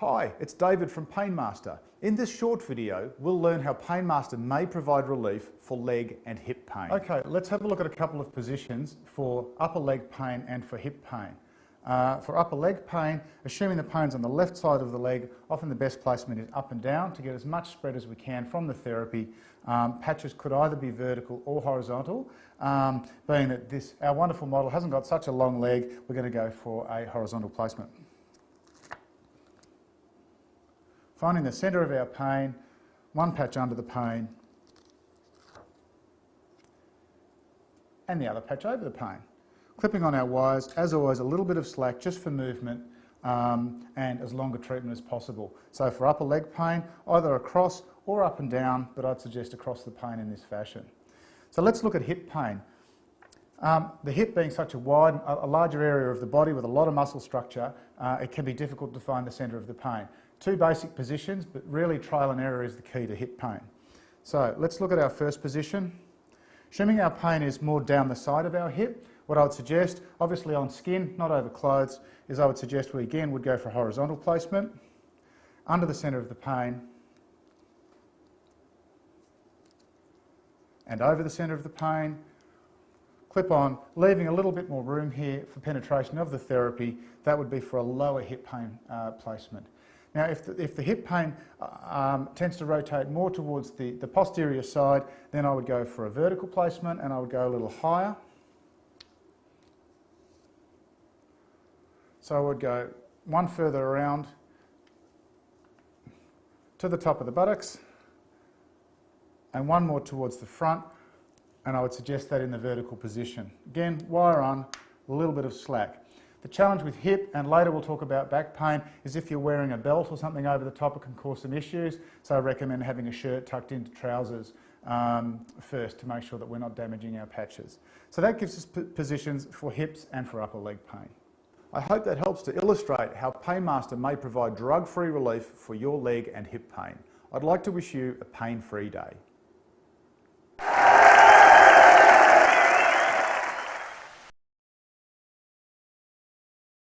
Hi, it's David from Painmaster. In this short video, we'll learn how Painmaster may provide relief for leg and hip pain. Okay, let's have a look at a couple of positions for upper leg pain and for hip pain. For upper leg pain, assuming the pain's on the left side of the leg, often the best placement is up and down to get as much spread as we can from the therapy. Patches could either be vertical or horizontal. Being that our wonderful model hasn't got such a long leg, we're going to go for a horizontal placement. Finding the centre of our pain, one patch under the pain, and the other patch over the pain. Clipping on our wires, as always, a little bit of slack just for movement and as long a treatment as possible. So for upper leg pain, either across or up and down, but I'd suggest across the pain in this fashion. So let's look at hip pain. The hip being such a larger area of the body with a lot of muscle structure, it can be difficult to find the centre of the pain. Two basic positions, but really trial and error is the key to hip pain. So let's look at our first position. Assuming our pain is more down the side of our hip, what I would suggest, obviously on skin, not over clothes, is I would suggest we again would go for horizontal placement, under the centre of the pain, and over the centre of the pain, clip on, leaving a little bit more room here for penetration of the therapy. That would be for a lower hip pain placement. Now, if the hip pain tends to rotate more towards the posterior side, then I would go for a vertical placement and I would go a little higher. So I would go one further around to the top of the buttocks and one more towards the front, and I would suggest that in the vertical position. Again, wire on, a little bit of slack. The challenge with hip, and later we'll talk about back pain, is if you're wearing a belt or something over the top, it can cause some issues. So I recommend having a shirt tucked into trousers first to make sure that we're not damaging our patches. So that gives us positions for hips and for upper leg pain. I hope that helps to illustrate how Painmaster may provide drug-free relief for your leg and hip pain. I'd like to wish you a pain-free day.